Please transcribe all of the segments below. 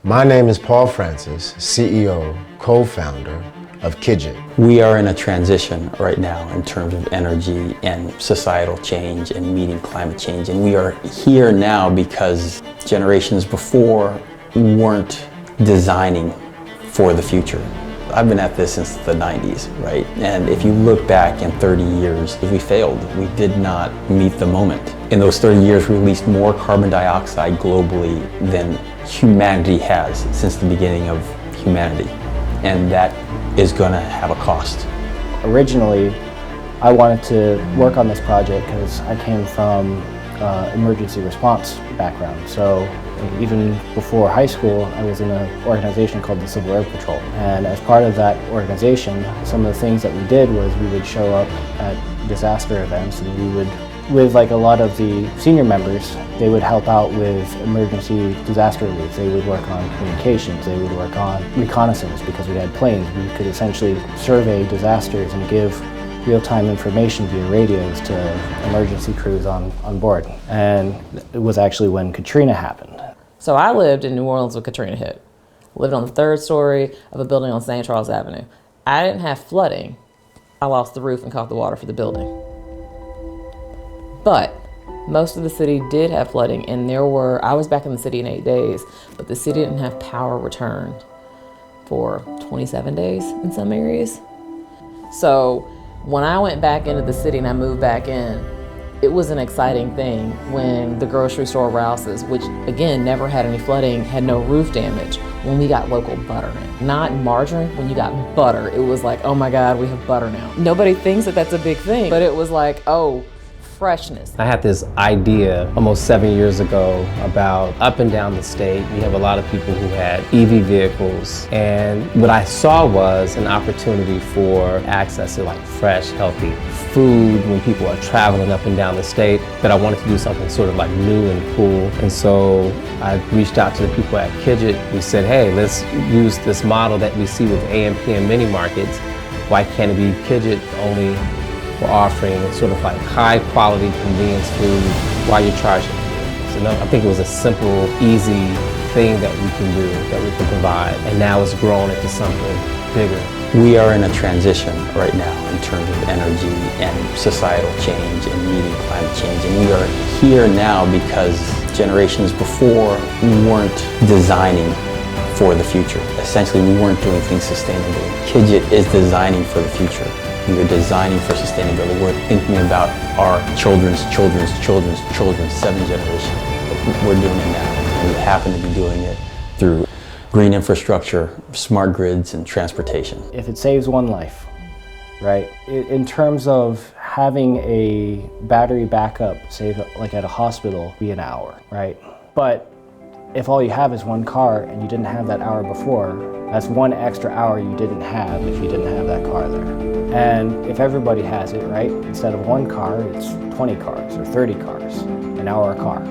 My name is Paul Francis, CEO, co-founder of KIGT. We are in a transition right now in terms of energy and societal change and meeting climate change. And we are here now because generations before weren't designing for the future. I've been at this since the 90s, right? And if you look back in 30 years, we failed. We did not meet the moment. In those 30 years, we released more carbon dioxide globally than humanity has since the beginning of humanity. And that is going to have a cost. Originally, I wanted to work on this project because I came from emergency response background. So even before high school, I was in an organization called the Civil Air Patrol. And as part of that organization, some of the things that we did was we would show up at disaster events, and we would, with like a lot of the senior members, they would help out with emergency disaster relief. They would work on communications, they would work on reconnaissance because we had planes. We could essentially survey disasters and give real-time information via radios to emergency crews on board. And it was actually when Katrina happened. So I lived in New Orleans when Katrina hit. Lived on the third story of a building on St. Charles Avenue. I didn't have flooding. I lost the roof and caught the water for the building. But most of the city did have flooding, and I was back in the city in 8 days, but the city didn't have power returned for 27 days in some areas. So when I went back into the city and I moved back in, it was an exciting thing when the grocery store Rouse's, which again never had any flooding, had no roof damage, when we got local butter in. Not margarine, when you got butter, it was like, oh my God, we have butter now. Nobody thinks that that's a big thing, but it was like, oh, freshness. I had this idea almost 7 years ago about up and down the state, we have a lot of people who had EV vehicles, and what I saw was an opportunity for access to like fresh, healthy food when people are traveling up and down the state, but I wanted to do something sort of like new and cool. And so I reached out to the people at KIGT. We said, hey, let's use this model that we see with AM/PM mini markets. Why can't it be KIGT only? We're offering sort of like high quality convenience food while you're charging. So I think it was a simple, easy thing that we can do, that we can provide, and now it's grown into something bigger. We are in a transition right now in terms of energy and societal change and meeting climate change. And we are here now because generations before weren't designing for the future. Essentially, we weren't doing things sustainably. KIGT is designing for the future. We are designing for sustainability. We're thinking about our children's 7 generations. We're doing it now. And we happen to be doing it through green infrastructure, smart grids, and transportation. If it saves one life, right? In terms of having a battery backup, say like at a hospital, be an hour, right? But if all you have is one car and you didn't have that hour before, that's one extra hour you didn't have if you didn't have that car there. And if everybody has it, right, instead of one car, it's 20 cars or 30 cars, an hour a car.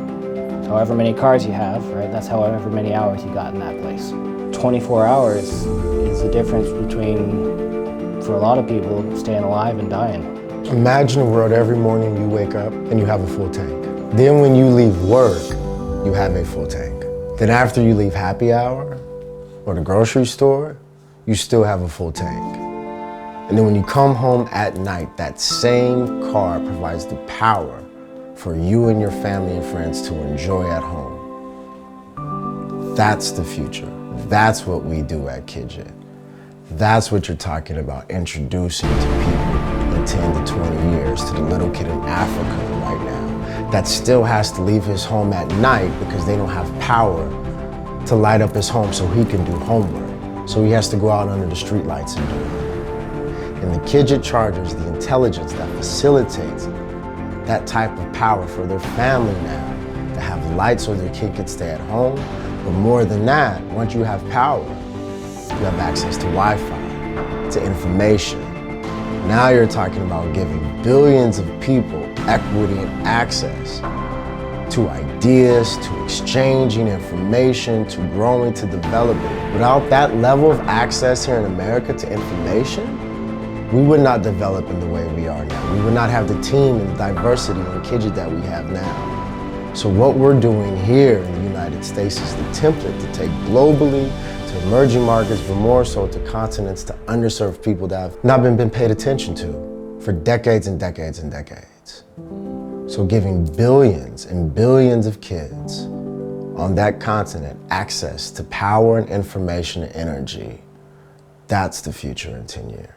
So however many cars you have, right, that's however many hours you got in that place. 24 hours is the difference between, for a lot of people, staying alive and dying. Imagine a world every morning you wake up and you have a full tank. Then when you leave work, you have a full tank. Then after you leave happy hour or the grocery store, you still have a full tank. And then when you come home at night, that same car provides the power for you and your family and friends to enjoy at home. That's the future. That's what we do at KIGT. That's what you're talking about, introducing to people in 10 to 20 years, to the little kid in Africa right now that still has to leave his home at night because they don't have power to light up his home so he can do homework. So he has to go out under the streetlights and do it. And the KIGT chargers, the intelligence that facilitates that type of power for their family now, to have lights so their kid can stay at home. But more than that, once you have power, you have access to Wi-Fi, to information. Now you're talking about giving billions of people equity and access to ideas, to exchanging information, to growing, to developing. Without that level of access here in America to information, we would not develop in the way we are now. We would not have the team and the diversity and KIGT that we have now. So what we're doing here in the United States is the template to take globally to emerging markets, but more so to continents, to underserved people that have not been paid attention to for decades and decades and decades. So giving billions and billions of kids on that continent access to power and information and energy, that's the future in 10 years.